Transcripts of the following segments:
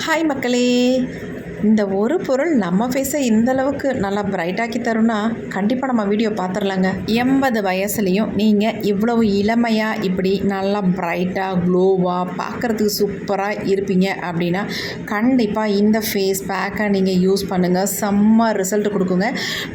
Hi மக்களே, இந்த ஒரு பொருள் நம்ம ஃபேஸை இந்த அளவுக்கு நல்லா பிரைட்டாக்கி தரும்னா கண்டிப்பாக நம்ம வீடியோ பார்த்துடலாங்க. 80 வயசுலேயும் நீங்கள் இவ்வளவு இளமையாக இப்படி நல்லா பிரைட்டாக க்ளோவாக பார்க்குறதுக்கு சூப்பராக இருப்பீங்க அப்படின்னா கண்டிப்பாக இந்த ஃபேஸ் பேக்கை நீங்கள் யூஸ் பண்ணுங்கள். செம்ம ரிசல்ட் கொடுக்குங்க.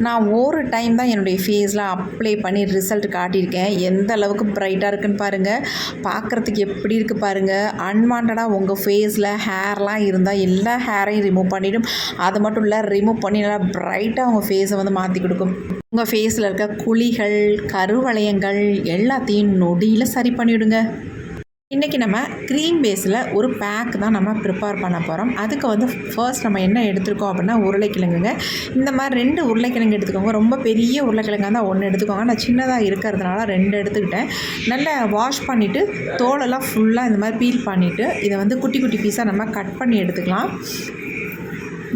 நான் ஒரு டைம் தான் என்னுடைய ஃபேஸில் அப்ளை பண்ணி ரிசல்ட் காட்டியிருக்கேன். எந்த அளவுக்கு பிரைட்டாக இருக்குன்னு பாருங்கள். பார்க்குறதுக்கு எப்படி இருக்குது பாருங்கள். அன்வான்டாக உங்கள் ஃபேஸில் ஹேர்லாம் இருந்தால் எல்லா ஹேரையும் ரிமூவ் பண்ணிவிடும். அது மட்டும் இல்லை, ரிமூவ் பண்ணி நல்லா பிரைட்டாக உங்கள் ஃபேஸை வந்து மாற்றி கொடுக்கும். உங்கள் ஃபேஸில் இருக்க குழிகள், கருவளையங்கள் எல்லாத்தையும் நொடியில் சரி பண்ணிவிடுங்க. இன்றைக்கி நம்ம க்ரீம் பேஸில் ஒரு பேக் தான் நம்ம ப்ரிப்பேர் பண்ண போகிறோம். அதுக்கு வந்து ஃபர்ஸ்ட் நம்ம என்ன எடுத்துருக்கோம் அப்படின்னா உருளைக்கிழங்குங்க. இந்த மாதிரி 2 உருளைக்கிழங்கு எடுத்துக்கோங்க. ரொம்ப பெரிய உருளைக்கிழங்காக தான் 1 எடுத்துக்கோங்க. நான் சின்னதாக இருக்கிறதுனால 2 எடுத்துக்கிட்டேன். நல்லா வாஷ் பண்ணிவிட்டு தோலெல்லாம் ஃபுல்லாக இந்த மாதிரி பீல் பண்ணிவிட்டு இதை வந்து குட்டி குட்டி பீஸாக நம்ம கட் பண்ணி எடுத்துக்கலாம்.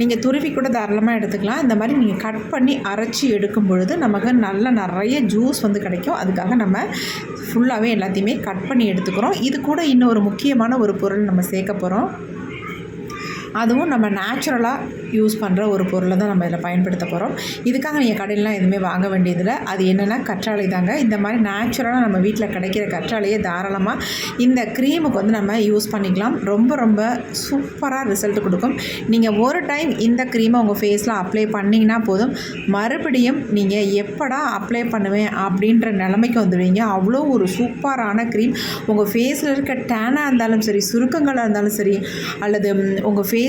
நீங்கள் துருவி கூட தாராளமாக எடுத்துக்கலாம். இந்த மாதிரி நீங்கள் கட் பண்ணி அரைச்சி எடுக்கும் பொழுது நமக்கு நிறைய ஜூஸ் வந்து கிடைக்கும். அதுக்காக நம்ம ஃபுல்லாகவே எல்லாத்தையுமே கட் பண்ணி எடுத்துக்கிறோம். இது கூட இன்னொரு முக்கியமான ஒரு பொருள் நம்ம சேர்க்க போகிறோம். அதுவும் நம்ம நேச்சுரலாக யூஸ் பண்ணுற ஒரு பொருளை தான் நம்ம இதில் பயன்படுத்த போகிறோம். இதுக்காக நீங்கள் கடையிலலாம் எதுவுமே வாங்க வேண்டியதில்லை. அது என்னென்னா கற்றாழை தாங்க. இந்த மாதிரி நேச்சுரலாக நம்ம வீட்டில் கிடைக்கிற கற்றாழையே தாராளமாக இந்த க்ரீமுக்கு வந்து நம்ம யூஸ் பண்ணிக்கலாம். ரொம்ப சூப்பராக ரிசல்ட் கொடுக்கும். நீங்கள் ஒரு டைம் இந்த க்ரீமை உங்கள் ஃபேஸில் அப்ளை பண்ணிங்கன்னா போதும், மறுபடியும் நீங்கள் எப்படா அப்ளை பண்ணுவேன் அப்படின்ற நிலைமைக்கு வந்துடுவீங்க. அவ்வளோ ஒரு சூப்பரான க்ரீம். உங்கள் ஃபேஸில் இருக்க டேனாக இருந்தாலும் சரி, சுருக்கங்களாக இருந்தாலும் சரி, அல்லது உங்கள் ஃபேஸில்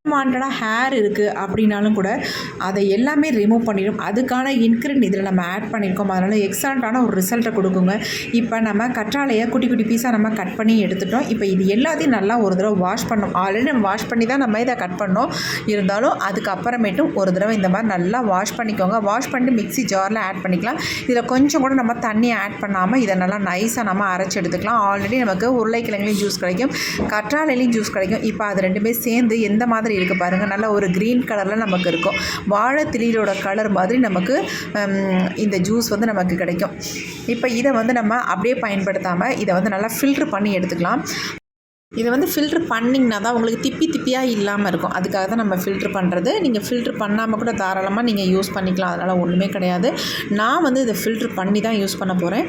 அன்வான்டாக ஹேர் இருக்குது அப்படின்னாலும் கூட அதை எல்லாமே ரிமூவ் பண்ணிடும். அதுக்கான இன்க்ரீடியன்ட் இதில் நம்ம ஆட் பண்ணியிருக்கோம். அதனால் எக்ஸலண்ட்டான ஒரு ரிசல்ட்டை கொடுக்குங்க. இப்போ நம்ம கற்றாழையை குட்டி குட்டி பீஸாக நம்ம கட் பண்ணி எடுத்துட்டோம். இப்போ இது எல்லாத்தையும் நல்லா ஒரு தடவை வாஷ் பண்ணோம். ஆல்ரெடி நம்ம வாஷ் பண்ணி தான் நம்ம இதை கட் பண்ணோம். இருந்தாலும் அதுக்கப்புறமேட்டும் ஒரு தடவை இந்த மாதிரி நல்லா வாஷ் பண்ணிக்கோங்க. வாஷ் பண்ணிட்டு மிக்ஸி ஜாரில் ஆட் பண்ணிக்கலாம். இதில் கொஞ்சம் கூட நம்ம தண்ணி ஆட் பண்ணாமல் இதை நல்லா நைஸாக நம்ம அரைச்சி எடுத்துக்கலாம். ஆல்ரெடி நமக்கு உருளைக்கிழங்குலையும் ஜூஸ் கிடைக்கும், கற்றாழையிலையும் ஜூஸ் கிடைக்கும். இப்போ அது ரெண்டுமே சேர்ந்து எந்த மாதிரி இருக்குது பாருங்கள். நல்ல ஒரு க்ரீன் கலரில் நமக்கு இருக்கும். வாழைத்திலியோட கலர் மாதிரி நமக்கு இந்த ஜூஸ் வந்து நமக்கு கிடைக்கும். இப்போ இதை வந்து நம்ம அப்படியே பயன்படுத்தாமல் இதை வந்து நல்லா ஃபில்ட்ரு பண்ணி எடுத்துக்கலாம். இதை வந்து ஃபில்ட்ரு பண்ணிங்கன்னா தான் உங்களுக்கு திப்பியாக இல்லாமல் இருக்கும். அதுக்காக தான் நம்ம ஃபில்ட்ரு பண்ணுறது. நீங்கள் ஃபில்ட்ரு பண்ணாமல் கூட தாராளமாக நீங்கள் யூஸ் பண்ணிக்கலாம். அதனால் ஒன்றுமே கிடையாது. நான் வந்து இதை ஃபில்ட்ரு பண்ணி தான் யூஸ் பண்ண போகிறேன்.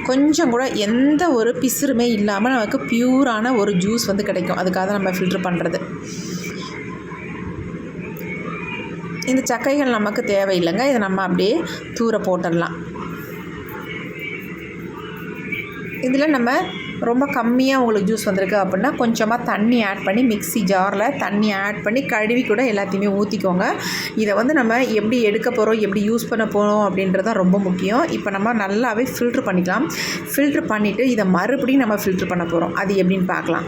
கொஞ்சம் கூட எந்த ஒரு பிசுறுமே இல்லாமல் நமக்கு பியூரான ஒரு ஜூஸ் வந்து கிடைக்கும். அதுக்காக நம்ம ஃபில்ட்ரு பண்ணுறது. இந்த சக்கைகள் நமக்கு தேவையில்லைங்க. இதை நம்ம அப்படியே தூர போட்டுடலாம். இதில் நம்ம ரொம்ப கம்மியாக உங்களுக்கு ஜூஸ் வந்திருக்கு அப்படின்னா கொஞ்சமாக தண்ணி ஆட் பண்ணி மிக்ஸி ஜாரில் தண்ணி ஆட் பண்ணி கழுவி கூட எல்லாத்தையுமே ஊற்றிக்கோங்க. இதை வந்து நம்ம எப்படி எடுக்க போகிறோம், எப்படி யூஸ் பண்ண போகிறோம் அப்படின்றது தான் ரொம்ப முக்கியம். இப்போ நம்ம நல்லாவே ஃபில்ட்ரு பண்ணிக்கலாம். ஃபில்ட்ரு பண்ணிவிட்டு இதை மறுபடியும் நம்ம ஃபில்ட்ரு பண்ண போகிறோம். அது எப்படின்னு பார்க்கலாம்.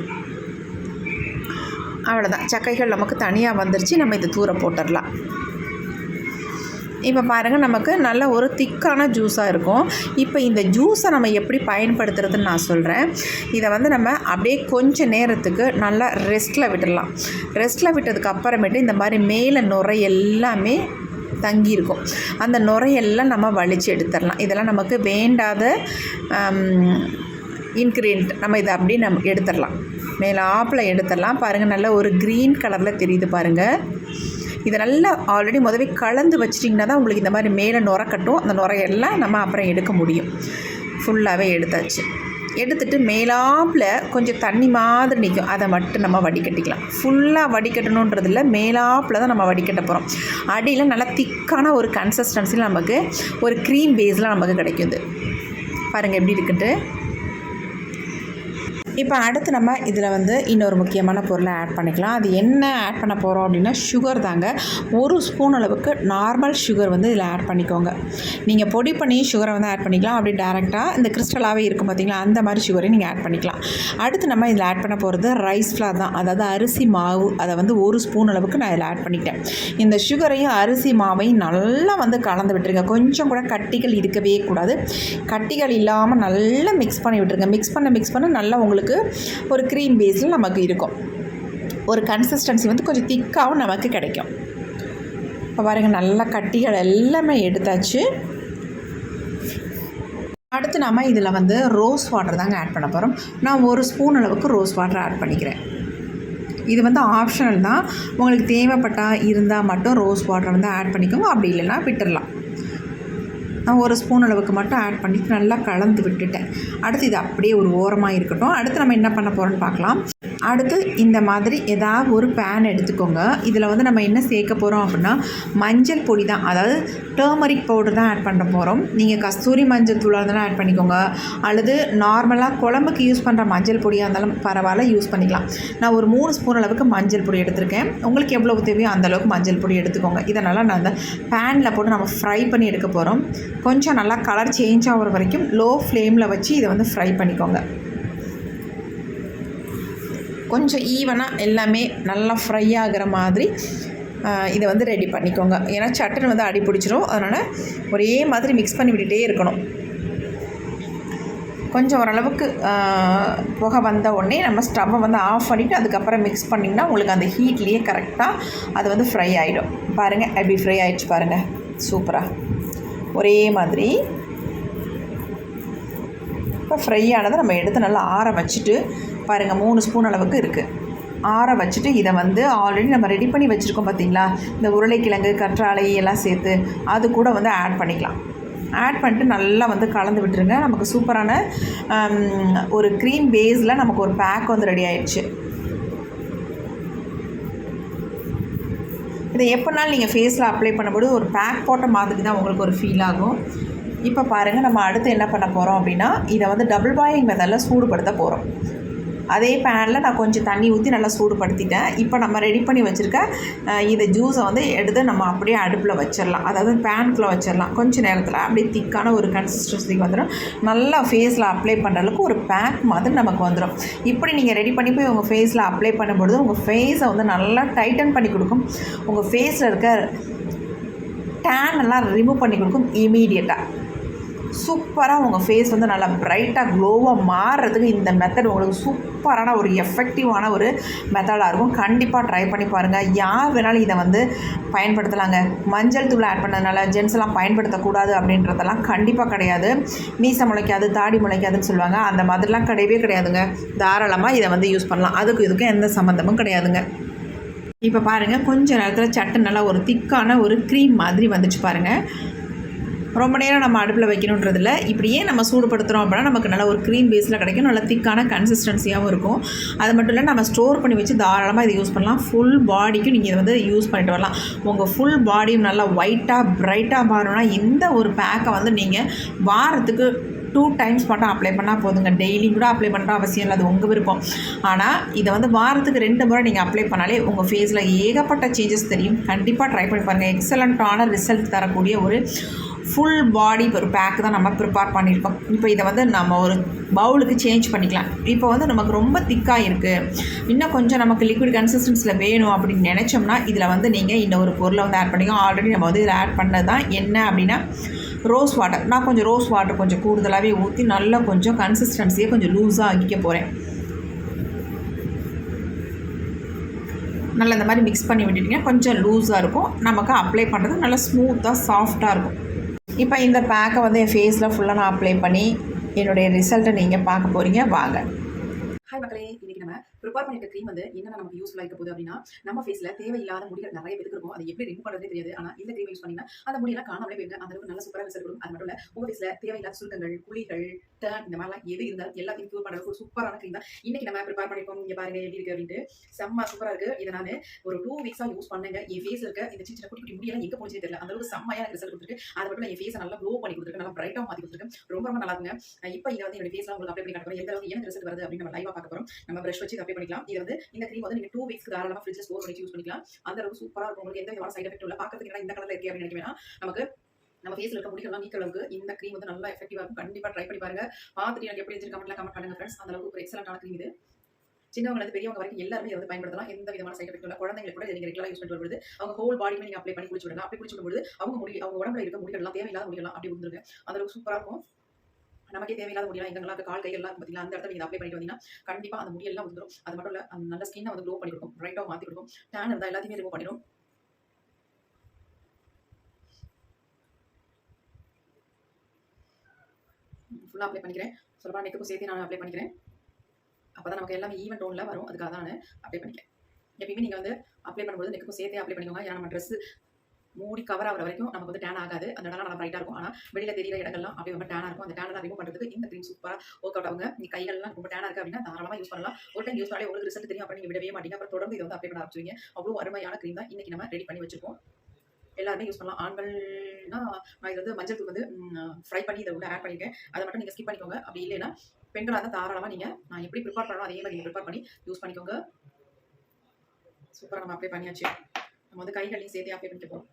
அவ்வளோதான், சக்கைகள் நமக்கு தனியாக வந்துருச்சு. நம்ம இதை தூர போட்டுடலாம். இப்போ பாருங்கள், நமக்கு நல்ல ஒரு திக்கான ஜூஸாக இருக்கும். இப்போ இந்த ஜூஸை நம்ம எப்படி பயன்படுத்துறதுன்னு நான் சொல்கிறேன். இதை வந்து நம்ம அப்படியே கொஞ்சம் நேரத்துக்கு நல்லா ரெஸ்ட்டில் விட்டுடலாம். ரெஸ்ட்டில் விட்டதுக்கு அப்புறமேட்டு இந்த மாதிரி மேலே நுரை எல்லாமே தங்கியிருக்கும். அந்த நுரையெல்லாம் நம்ம வலித்து எடுத்துடலாம். இதெல்லாம் நமக்கு வேண்டாத இன்க்ரீடியன்ட். நம்ம இதை அப்படியே நம்ம எடுத்துடலாம். மேலே ஆப்பில் எடுத்துடலாம். பாருங்கள், நல்ல ஒரு க்ரீன் கலரில் தெரியுது பாருங்கள். இதை நல்லா ஆல்ரெடி முதவே கலந்து வச்சிட்டிங்கன்னா தான் உங்களுக்கு இந்த மாதிரி மேலே நுரை கட்டும். அந்த நுரையெல்லாம் நம்ம அப்புறம் எடுக்க முடியும். ஃபுல்லாகவே எடுத்தாச்சு. எடுத்துகிட்டு மேலாப்பில் கொஞ்சம் தண்ணி மாதிரி நிற்கும். அதை மட்டும் நம்ம வடிகட்டிக்கலாம். ஃபுல்லாக வடிகட்டணுன்றதில்ல, மேலாப்பில் தான் நம்ம வடிகட்ட போகிறோம். அடியில் நல்லா திக்கான ஒரு கன்சிஸ்டன்சியில் நமக்கு ஒரு க்ரீம் பேஸில் நமக்கு கிடைக்குது. பாருங்கள் எப்படி இருக்குன்ட்டு. இப்போ அடுத்து நம்ம இதில் வந்து இன்னொரு முக்கியமான பொருளை ஆட் பண்ணிக்கலாம். அது என்ன ஆட் பண்ண போகிறோம் அப்படின்னா சுகர் தாங்க. 1 ஸ்பூன் அளவுக்கு நார்மல் சுகர் வந்து இதில் ஆட் பண்ணிக்கோங்க. நீங்கள் பொடி பண்ணி சுகரை வந்து ஆட் பண்ணிக்கலாம். அப்படி டேரெக்டாக இந்த கிறிஸ்டலாகவே இருக்கும் பார்த்திங்களா, அந்த மாதிரி சுகரையும் நீங்கள் ஆட் பண்ணிக்கலாம். அடுத்து நம்ம இதில் ஆட் பண்ண போகிறது ரைஸ் ஃப்ளார் தான். அதாவது அரிசி மாவு. அதை வந்து 1 ஸ்பூன் அளவுக்கு நான் இதில் ஆட் பண்ணிட்டேன். இந்த சுகரையும் அரிசி மாவையும் நல்லா வந்து கலந்து விட்டுருங்க. கொஞ்சம் கூட கட்டிகள் இருக்கவே கூடாது. கட்டிகள் இல்லாமல் நல்லா மிக்ஸ் பண்ணி விட்டுருங்க. மிக்ஸ் பண்ண நல்லா உங்களுக்கு ஒரு க்ரீம் பேஸில் நமக்கு இருக்கும். ஒரு கன்சிஸ்டன்சி வந்து கொஞ்சம் திக்காகவும் நமக்கு கிடைக்கும். இப்போ பாருங்கள், நல்லா கட்டிகள் எல்லாமே எடுத்தாச்சு. அடுத்து நம்ம இதில் வந்து ரோஸ் வாட்டர் தாங்க ஆட் பண்ண போகிறோம். நான் 1 ஸ்பூன் அளவுக்கு ரோஸ் வாட்டர் ஆட் பண்ணிக்கிறேன். இது வந்து ஆப்ஷனல் தான். உங்களுக்கு தேவைப்பட்டால் இருந்தால் மட்டும் ரோஸ் வாட்டர் வந்து ஆட் பண்ணிக்கோங்க, அப்படி இல்லைன்னா விட்டுடலாம். நான் 1 ஸ்பூன் அளவுக்கு மட்டும் ஆட் பண்ணிவிட்டு நல்லா கலந்து விட்டுட்டேன். அடுத்து இது அப்படியே ஒரு ஓரமாக இருக்கட்டும். அடுத்து நம்ம என்ன பண்ண போகிறோம்னு பார்க்கலாம். அடுத்து இந்த மாதிரி ஏதாவது ஒரு பேன் எடுத்துக்கோங்க. இதில் வந்து நம்ம என்ன சேர்க்க போகிறோம் அப்படின்னா மஞ்சள் பொடி தான், அதாவது டர்மரிக் பவுடர் தான் ஆட் பண்ண போகிறோம். நீங்கள் கஸ்தூரி மஞ்சள் தூளாக இருந்தாலும் ஆட் பண்ணிக்கோங்க, அல்லது நார்மலாக குழம்புக்கு யூஸ் பண்ணுற மஞ்சள் பொடியாக இருந்தாலும் பரவாயில்ல, யூஸ் பண்ணிக்கலாம். நான் ஒரு 3 ஸ்பூன் அளவுக்கு மஞ்சள் பொடி எடுத்திருக்கேன். உங்களுக்கு எவ்வளோ தேவையோ அந்தளவுக்கு மஞ்சள் பொடி எடுத்துக்கோங்க. இதனால் நான் அந்த பேனில் போட்டு நம்ம ஃப்ரை பண்ணி எடுக்க போகிறோம். கொஞ்சம் நல்லா கலர் சேஞ்ச் ஆகிற வரைக்கும் லோ ஃப்ளேமில் வச்சு இதை வந்து ஃப்ரை பண்ணிக்கோங்க. கொஞ்சம் ஈவனாக எல்லாமே நல்லா ஃப்ரை ஆகிற மாதிரி இதை வந்து ரெடி பண்ணிக்கோங்க. ஏன்னா சட்டுன்னு வந்து அடி பிடிச்சிரும். அதனால் ஒரே மாதிரி மிக்ஸ் பண்ணி விட்டுகிட்டே இருக்கணும். கொஞ்சம் ஓரளவுக்கு புகை வந்த உடனே நம்ம ஸ்டவ்வை வந்து ஆஃப் பண்ணிவிட்டு அதுக்கப்புறம் மிக்ஸ் பண்ணிங்கன்னா உங்களுக்கு அந்த ஹீட்லேயே கரெக்டாக அது வந்து ஃப்ரை ஆகிடும். பாருங்கள் எப்படி ஃப்ரை ஆகிடுச்சு பாருங்கள், சூப்பராக ஒரே மாதிரி. இப்போ ஃப்ரை ஆனதை நம்ம எடுத்து நல்லா ஆற வச்சுட்டு பாருங்கள் 3 ஸ்பூன் அளவுக்கு இருக்குது. ஆற வச்சுட்டு இதை வந்து ஆல்ரெடி நம்ம ரெடி பண்ணி வச்சுருக்கோம் பார்த்தீங்களா, இந்த உருளைக்கிழங்கு கற்றாழை எல்லாம் சேர்த்து அது கூட வந்து ஆட் பண்ணிக்கலாம். ஆட் பண்ணிட்டு நல்லா வந்து கலந்து விட்டுருங்க. நமக்கு சூப்பரான ஒரு க்ரீம் பேஸில் நமக்கு ஒரு பேக் வந்து ரெடி ஆயிடுச்சு. இதை எப்போனாலும் நீங்கள் ஃபேஸில் அப்ளை பண்ணும்போது ஒரு பேக் போட்ட மாதிரி தான் உங்களுக்கு ஒரு ஃபீல் ஆகும். இப்போ பாருங்கள், நம்ம அடுத்து என்ன பண்ண போகிறோம் அப்படின்னா இதை வந்து டபுள் பாயிலிங் மெத்தடில் சூடுபடுத்த போகிறோம். அதே பேனில் நான் கொஞ்சம் தண்ணி ஊற்றி நல்லா சூடுபடுத்திட்டேன். இப்போ நம்ம ரெடி பண்ணி வச்சுருக்க இதை ஜூஸை வந்து எடுத்து நம்ம அப்படியே அடுப்பில் வச்சிடலாம், அதாவது பேனுக்குள்ளே வச்சிடலாம். கொஞ்சம் நேரத்தில் அப்படியே திக்கான ஒரு கன்சிஸ்டன்சிக்கு வந்துடும். நல்லா ஃபேஸில் அப்ளை பண்ணுற அளவுக்கு ஒரு பேக் மாதிரி நமக்கு வந்துடும். இப்படி நீங்கள் ரெடி பண்ணி போய் உங்கள் ஃபேஸில் அப்ளை பண்ணும்பொழுது உங்கள் ஃபேஸை வந்து நல்லா டைட்டன் பண்ணி கொடுக்கும். உங்கள் ஃபேஸில் இருக்க டேன் எல்லாம் ரிமூவ் பண்ணி கொடுக்கும் இமீடியட்டாக. சூப்பராக உங்கள் ஃபேஸ் வந்து நல்லா ப்ரைட்டாக க்ளோவாக மாறுறதுக்கு இந்த மெத்தட் உங்களுக்கு சூப்பரான ஒரு எஃபெக்டிவான ஒரு மெத்தடாக இருக்கும். கண்டிப்பாக ட்ரை பண்ணி பாருங்கள். யார் வேணாலும் இதை வந்து பயன்படுத்தலாங்க. மஞ்சள் தூள் ஆட் பண்ணதுனால ஜென்ஸ் எல்லாம் பயன்படுத்தக்கூடாது அப்படின்றதெல்லாம் கண்டிப்பாக கிடையாது. மீசை முளைக்காது, தாடி முளைக்காதுன்னு சொல்லுவாங்க, அந்த மாதிரிலாம் கிடையவே கிடையாதுங்க. தாராளமாக இதை வந்து யூஸ் பண்ணலாம். இதுக்கும் எந்த சம்மந்தமும் கிடையாதுங்க. இப்போ பாருங்கள், கொஞ்சம் நேரத்தில் சட்டு நல்லா ஒரு திக்கான ஒரு க்ரீம் மாதிரி வந்துச்சு பாருங்கள். ரொம்ப நேரம் நம்ம அடுப்பில் வைக்கணுன்றதில்ல. இப்படியே நம்ம சூடுபடுத்துகிறோம் அப்படின்னா நமக்கு நல்ல ஒரு க்ரீம் பேஸில் கிடைக்கும். நல்ல திக்கான கன்சிஸ்டன்சியாகவும் இருக்கும். அது மட்டும் இல்லை, நம்ம ஸ்டோர் பண்ணி வச்சு தாராளமாக இதை யூஸ் பண்ணலாம். ஃபுல் பாடிக்கும் நீங்கள் இதை வந்து யூஸ் பண்ணிட்டு வரலாம். உங்கள் ஃபுல் பாடியும் நல்லா ஒயிட்டாக ப்ரைட்டாக மாறணும்னா இந்த ஒரு பேக்கை வந்து நீங்கள் வாரத்துக்கு 2 டைம்ஸ் மட்டும் அப்ளை பண்ணால் போதுங்க. டெய்லி கூட அப்ளை பண்ணுற அவசியம் இல்லை, அது உங்கள் விருப்பம். ஆனால் இதை வந்து வாரத்துக்கு 2 முறை நீங்கள் அப்ளை பண்ணாலே உங்கள் ஃபேஸில் ஏகப்பட்ட சேஞ்சஸ் தெரியும். கண்டிப்பாக ட்ரை பண்ணி பாருங்கள். எக்ஸலண்ட்டான ரிசல்ட் தரக்கூடிய ஒரு ஃபுல் பாடி ஒரு பேக் தான் நம்ம ப்ரிப்பேர் பண்ணியிருக்கோம். இப்போ இதை வந்து நம்ம ஒரு பவுலுக்கு சேஞ்ச் பண்ணிக்கலாம். இப்போ வந்து நமக்கு ரொம்ப திக்காக இருக்குது, இன்னும் கொஞ்சம் நமக்கு லிக்விட் கன்சிஸ்டன்சியில் வேணும் அப்படின்னு நினச்சோம்னா இதில் வந்து நீங்கள் இந்த ஒரு பொருளை வந்து ஆட் பண்ணிக்கோங்க. ஆல்ரெடி நம்ம வந்து இதில் ஆட் பண்ணது தான் என்ன அப்படின்னா ரோஸ் வாட்டர். நான் கொஞ்சம் ரோஸ் வாட்டர் கொஞ்சம் கூடுதலாகவே ஊற்றி நல்லா கொஞ்சம் கன்சிஸ்டன்சியை கொஞ்சம் லூஸாக ஆக்கிக்க போகிறேன். நல்லா இந்த மாதிரி மிக்ஸ் பண்ணி விட்டுட்டிங்கன்னா கொஞ்சம் லூஸாக இருக்கும். நமக்கு அப்ளை பண்ணுறது நல்லா ஸ்மூத்தாக சாஃப்டாக இருக்கும். இப்போ இந்த பேக்கை வந்து என் ஃபேஸில் ஃபுல்லாக நான் அப்ளை பண்ணி என்னுடைய ரிசல்ட்டை நீங்கள் பார்க்க போகிறீங்க, வாங்க. ஹாய் மக்களே, இன்னைக்கு நம்ம ப்ரிப்பேர் பண்ணிருக்க க்ரீம் வந்து என்ன நமக்கு யூஸ்ஃபுல்லாக இருக்க போகுது அப்படின்னா, நம்ம ஃபேஸில் தேவையில்லாத முடிகள் நிறைய பேருக்கு இருக்கும். அதை எப்படி ரிமூவ் பண்ணுறதே தெரியாது. ஆனால் இந்த க்ரீம் யூஸ் பண்ணிங்கன்னா அந்த முடியெல்லாம் காணாமலே போயிருங்க. அந்த அளவுக்கு நல்ல சூப்பராக ரிசல்ட் கொடுக்கும். அது மட்டும் இல்லை, உங்கள் ஃபேஸில் தேவையில்லாத சுருக்கங்கள், குழிகள், டர்ன் இந்த மாதிரிலாம் எது இருந்தாலும் எல்லாத்தையும் க்யூர் பண்ணுறதுக்கு ஒரு சூப்பரான க்ரீம் தான் இன்னைக்கு நம்ம ப்ரிப்பேர் பண்ணிருக்கோம். இங்கே பாருங்க எப்படி இருக்குது அப்படின்ட்டு. செம்ம சூப்பராக இருக்குது. இதை நான் ஒரு 2 வீக்ஸாக யூஸ் பண்ணேங்க. என் ஃபேஸில் இருக்க இந்த சின்ன குட்டி குட்டி முடியெல்லாம் எங்கே போச்சுன்னு தெரியல. அந்த அளவுக்கு செம்மையான ரிசல்ட் கொடுத்துருக்கு. அது மட்டும் இல்லை, என் ஃபேஸை நல்லா க்ளோ பண்ணி கொடுத்துருக்கு, நல்லா பிரைட்டாக மாற்றி கொடுத்துருக்கு. ரொம்ப ரொம்ப நல்லா இருக்குங்க. இப்போ இதை வந்து என்னோட ஃபேஸில் உங்களுக்கு அப்ளை பண்ணி காட்டுறோம். எந்த அளவுக்கு எனக்கு ரிசல்ட் வருது அப்படின்னு நம்ம லைவாக பார்க்க போகிறோம். நம்ம ப்ரஷ் வச்சு அப்ளை பண்ணிக்கலாம். இது வந்து இந்த க்ரீம் வந்து நீங்க 2 வீக்ஸ்க்கு தாராளமா ஃப்ரிட்ஜ்ல ஸ்டோர் பண்ணி யூஸ் பண்ணிக்கலாம். அந்த அளவுக்கு சூப்பரா இருக்கும். உங்களுக்கு எந்த விதமான சைடு எஃபெக்ட் இல்ல. பார்க்கிறதுக்கு இந்த கலர்ல இருக்கே அப்படின்னு நினைக்க வேணாம். நமக்கு நம்ம ஃபேஸ்ல இருக்க முடியெல்லாம் நீக்க அளவுக்கு இந்த க்ரீம் வந்து நல்லா எஃபெக்டிவா இருக்கும். கண்டிப்பா ட்ரை பண்ணி பாருங்க. பார்த்துட்டு எனக்கு எப்படி இருந்துச்சு கமெண்ட் பண்ணுங்க ஃப்ரெண்ட்ஸ். அந்த அளவுக்கு ஒரு எக்ஸலன்ட்டான க்ரீம் இது. சின்னவங்க இருந்து பெரியவங்க வரைக்கும் எல்லாருமே இதை வந்து பயன்படுத்தலாம். எந்த விதமான சைடு எஃபெக்ட் இல்ல. குழந்தைங்களுக்கு கூட நீங்க ரெகுலரா யூஸ் பண்ணிட்டு வரும்போது அவங்க ஹோல் பாடியுமே நீங்க அப்ளை பண்ணி குளிச்சு விடலாம். அப்படி குளிச்சு விடும்போது அவங்க உடம்புல இருக்க முடிகள் எல்லாம் தேவையில்லாத முடிகள் எல்லாம் அப்படி வந்துருங்க. அந்த அளவுக்கு சூப்பரா இருக்கும். நமக்கே தேவையில்லாத முடியலாம் எங்கெல்லாம் கால் கையெல்லாம் பார்த்தீங்கன்னா அந்த இடத்துல நீங்கள் அப்ளை பண்ணிட்டு வந்தீங்கன்னா கண்டிப்பாக அந்த முடியெல்லாம் வந்துடும். அது மட்டும் இல்லை, அந்த நல்ல ஸ்கின்னை வந்து க்ளோ பண்ணி கொடுக்கும், ரைட்டாக மாற்றி கொடுக்கும். டேன் இருந்தால் எல்லாத்தையுமே ரிமூவ் பண்ணிடும். ஃபுல்லாக அப்ளை பண்ணிக்கிறேன். சொல்லப்போனால் நெக்குக்கும் சேர்த்து நான் அப்ளை பண்ணிக்கிறேன். அப்போ தான் நமக்கு எல்லாமே ஈவன் டோனில் வரும். அதுக்காக தான் நான் அப்ளை பண்ணிக்கிறேன். எப்பயுமே நீங்கள் வந்து அப்ளை பண்ணும்போது நெக்குக்கும் சேர்த்தே அப்ளை பண்ணிக்கோங்க. ஏன்னா நம்ம ட்ரெஸ் மூடி கவர் ஆகிற வரைக்கும் நமக்கு வந்து டேன் ஆகாது. அந்த இடம்லாம் நல்லா பிரைட்டாக இருக்கும். ஆனால் வெளியில் தெரியிற இடங்கள்லாம் அப்படியே ரொம்ப டேனாக இருக்கும். அந்த டேனெல்லாம் ரிமூவ் பண்ணுறதுக்கு இந்த க்ரீம் சூப்பராக ஒர்க் அவுட் ஆகுங்க. நீங்கள் கைகள்லாம் ரொம்ப டேனாக இருக்குது அப்படின்னா தாராளமாக யூஸ் பண்ணலாம். ஒரு டைம் யூஸ் பண்ணாலே உங்களுக்கு ரிசல்ட் தெரியும். அப்புறம் நீங்கள் விடவே மாட்டீங்க. அப்புறம் தொடர்ந்து இதை வந்து அப்ளை பண்ண ஆரம்பிச்சுவீங்க. அவ்வளோ அருமையான க்ரீம் தான் இன்றைக்கி நம்ம ரெடி பண்ணி வச்சுருக்கோம். எல்லாருமே யூஸ் பண்ணலாம். ஆண்கள்னா நான் இது வந்து மஞ்சள் தூள் வந்து ஃப்ரை பண்ணி இதை உள்ள ஆட் பண்ணியிருக்கேன். அதை மட்டும் நீங்கள் ஸ்கிப் பண்ணிக்கோங்க. அப்படி இல்லைன்னா பெண்களாக தான் தாராளமாக நீங்கள் நான் எப்படி ப்ரிப்பேர் பண்ணணும் அதே மாதிரி நீங்கள் ப்ரிப்பேர் பண்ணி யூஸ் பண்ணிக்கோங்க. சூப்பராக நம்ம அப்ளை பண்ணியாச்சு. நம்ம வந்து கைகளையும் சேர்த்து அப்ளை பண்ணிக்க போகிறோம்.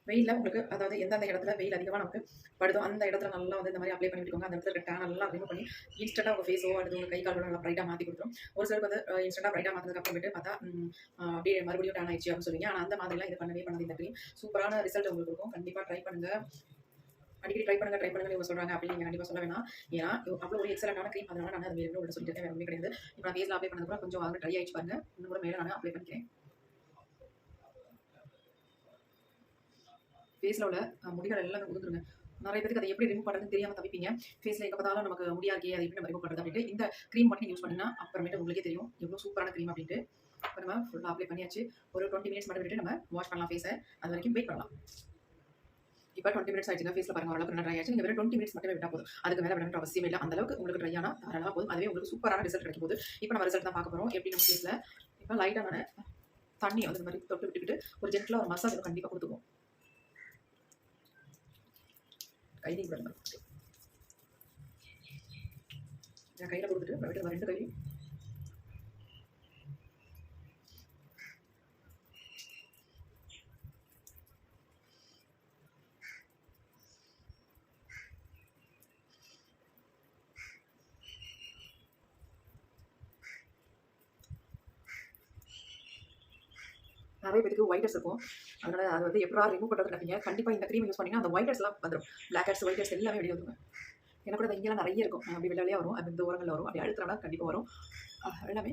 வெயிலில் உங்களுக்கு அதாவது எந்தெந்த இடத்துல வெயில் அதிகமாக நமக்கு படுதோ அந்த இடத்துல நல்லா வந்து இந்த மாதிரி அப்ளை பண்ணி விட்டுக்கோங்க. அந்த இடத்துல இருக்க டேன் நல்லா ரிமூவ் பண்ணி இன்ஸ்டன்ட்டாக உங்கள் ஃபேஸோ அல்லது உங்கள் கை காலோட நல்லா பிரைட்டாக மாற்றி கொடுத்துரும். ஒரு சிலருக்கு வந்து இன்ஸ்டன்ட்டாக பிரைட்டாக மாற்றினதுக்கு அப்புறமேட்டு பார்த்தா அப்படியே மறுபடியும் டேன் ஆயிடுச்சு அப்படின்னு சொல்லுவீங்க. ஆனால் அந்த மாதிரிலாம் இது பண்ணவே பண்ணது. இந்த க்ரீம் சூப்பரான ரிசல்ட் உங்களுக்கு இருக்கும். கண்டிப்பாக ட்ரை பண்ணுங்கள். அடிக்கடி ட்ரை பண்ணுங்க இவங்க சொல்கிறாங்க அப்படின்னு நீங்கள் கண்டிப்பாக சொல்ல வேணாம். ஏன்னா அவ்வளோ ஒரு எக்ஸலண்டான க்ரீம். அதனால நான் அது வேறு சொல்லிட்டு வேறு ஒன்றுமே கிடையாது. இப்போ நான் ஃபேஸில் அப்ளை பண்ணது கூட கொஞ்சம் வாங்க ட்ரை ஆயிடுச்சு பாருங்க. இன்னும் கூட மேலே நான் அப்ளை பண்ணிக்கிறேன். ஃபேஸில் உள்ள முடிகள் எல்லாமே உதுந்துருங்க. நிறைய பேருக்கு அதை எப்படி ரிமூவ் பண்ணுறதுன்னு தெரியாமல் தவிப்பீங்க. ஃபேஸில் எங்கே பார்த்தாலும் நமக்கு முடியாக்கே அதை எப்படி நம்ம ரிமூவ் பண்ணுறது அப்படின்ட்டு இந்த க்ரீம் மட்டும் யூஸ் பண்ணிங்கன்னா அப்புறமேட்டு உங்களுக்கே தெரியும் எவ்வளோ சூப்பரான க்ரீம் அப்படின்ட்டு. இப்போ நம்ம ஃபுல்லாக அப்ளை பண்ணியாச்சு. ஒரு 20 மினிட்ஸ் மட்டும் விட்டுட்டு நம்ம வாஷ் பண்ணலாம் ஃபேஸை. அது வரைக்கும் வெயிட் பண்ணலாம். இப்போ 20 மினிட்ஸ் ஆயிடுச்சுங்க. ஃபேஸில் பாருங்க ஓரளவுக்கு நல்லா ட்ரை ஆயிடுச்சு. நீங்கள் வெறும் 20 மினிட்ஸ் மட்டுமே விட்டால் போதும். அதுக்கு மேலே விடணுன்ற அவசியம் இல்லை. அந்தளவுக்கு உங்களுக்கு ட்ரை ஆனால் தாராளமாக போதும். அதுவே உங்களுக்கு சூப்பரான ரிசல்ட் கிடைக்கும் போது இப்போ நம்ம ரிசல்ட் தான் பார்க்க போகிறோம். எப்படி நம்ம ஃபேஸில் இப்போ லைட்டான தண்ணி வந்து இந்த மாதிரி தொட்டு விட்டுக்கிட்டு ஒரு ஜென்டிலாக ஒரு மசாஜ் கண்டிப்பாக கொடுத்துக்குவோம். கைதி விடணும். என் கையில் கொடுத்துட்டு அப்புறமேட்டு நம்ம 2 கையிலையும் நிறைய பேருக்கு ஒயிட்டர்ஸ் இருக்கும். அதனால அது வந்து எப்படா ரிமூவ் பண்ணுறது நினைப்பீங்க. கண்டிப்பாக இந்த க்ரீம் யூஸ் பண்ணிங்கன்னா அந்த ஒயிட்டர்ஸ்லாம் வந்துடும். பிளாக் ஹெட்ஸ் ஒயிட்டர்ஸ் எல்லாமே வெளியே வந்துடும். எனக்கு கூட இங்கெல்லாம் நிறைய இருக்கும். அப்படி வெளியே வரும். அது இந்த ஓரங்களில் வரும். அப்படி அழுத்தினா கண்டிப்பாக வரும். எல்லாமே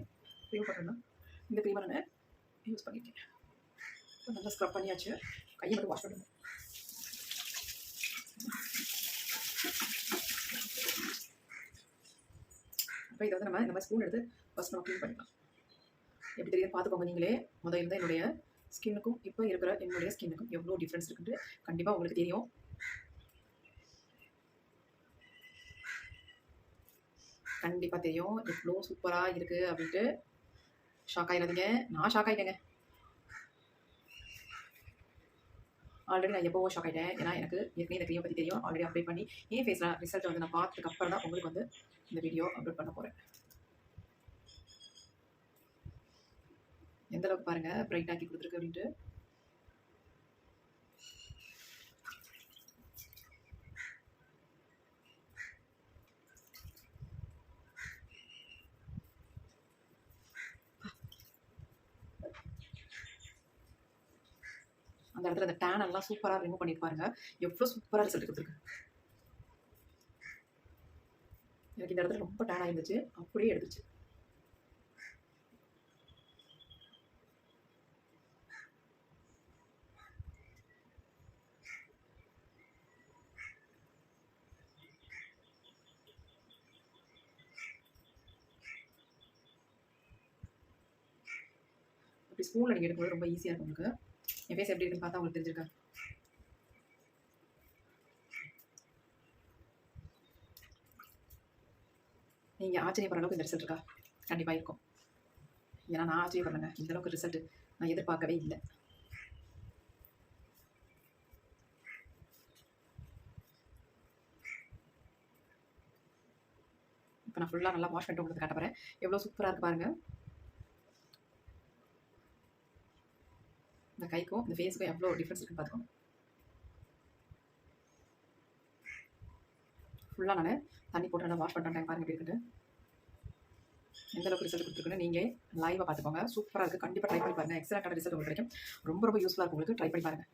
ரிமூவ் பண்ணணும். இந்த க்ரீமை நான் யூஸ் பண்ணியிருக்கேன். நல்லா ஸ்க்ரப் பண்ணியாச்சு. கையை மட்டும் வாஷ் பண்ணணும். அப்போ இதை வந்து நம்ம இந்த மாதிரி ஸ்பூன் எடுத்து ஃபஸ்ட் நம்ம க்ளீன் பண்ணிக்கலாம். எப்படி தெரியுது பார்த்துக்கோங்க நீங்களே. முதல்ல இருந்தால் என்னுடைய ஸ்கின்னுக்கும் இப்போ இருக்கிற என்னுடைய ஸ்கின்னுக்கும் எவ்வளோ டிஃப்ரென்ஸ் இருக்குன்ட்டு கண்டிப்பாக உங்களுக்கு தெரியும். கண்டிப்பாக தெரியும் எவ்வளோ சூப்பராக இருக்குது அப்படின்ட்டு. ஷாக் ஆகிடாதீங்க. நான் ஷாக் ஆகிட்டேங்க. ஆல்ரெடி நான் எப்போவோ ஷாக் ஆகிட்டேன். ஏன்னா எனக்கு ஏற்கனவே இந்த க்ரீமை பற்றி தெரியும். ஆல்ரெடி அப்ளை பண்ணி என் ஃபேஸில் ரிசல்ட் வந்து நான் பார்த்ததுக்கு அப்புறம் தான் உங்களுக்கு வந்து இந்த வீடியோ அப்லோட் பண்ண போகிறேன். எந்த அளவுக்கு பாருங்கள் பிரைட் ஆக்கி கொடுத்துருக்கு அப்படின்ட்டு. அந்த இடத்துல அந்த டேன் எல்லாம் சூப்பராக ரிமூவ் பண்ணியிருப்பாருங்க. எவ்வளோ சூப்பராக ரிசல்ட் கொடுத்துருக்கு. எனக்கு இந்த இடத்துல ரொம்ப டேன் ஆகிருந்துச்சு. அப்படியே எடுத்துச்சு. அப்படி ஸ்பூனில் நீங்கள் எடுக்கும்போது ரொம்ப ஈஸியாக இருக்கும் உங்களுக்கு. என் ஃபேஸ் எப்படி இருக்குன்னு பார்த்தா உங்களுக்கு தெரிஞ்சிருக்கா? நீங்கள் ஆச்சரியப்படுற அளவுக்கு இந்த ரிசல்ட் இருக்கா? கண்டிப்பாக இருக்கும். ஏன்னா நான் ஆச்சரியப்படுறேங்க. இந்த அளவுக்கு ரிசல்ட் நான் எதிர்பார்க்கவே இல்லை. இப்போ நான் ஃபுல்லாக நல்லா வாஷ் பண்ணிட்டு உங்களுக்கு காட்ட போகிறேன். எவ்வளோ சூப்பராக இருக்குது பாருங்கள். இந்த கைக்கும் இந்த ஃபேஸுக்கும் எவ்வளோ டிஃப்ரென்ஸ் இருக்குன்னு பார்த்துக்கோங்க. ஃபுல்லாக நான் தண்ணி போட்டு நல்லா வாஷ் பண்ணுறேன். பாருங்கள் எப்படி இருக்குது. எந்த அளவுக்கு ரிசல்ட் கொடுத்துருக்குன்னு நீங்கள் லைவாக பார்த்துக்கோங்க. சூப்பராக இருக்குது. கண்டிப்பாக ட்ரை பண்ணி பாருங்கள். எக்ஸலண்ட்டான ரிசல்ட் உங்களுக்கு கிடைக்கும். ரொம்ப ரொம்ப யூஸ்ஃபுல்லாக இருக்கும் உங்களுக்கு. ட்ரை பண்ணி பாருங்கள்.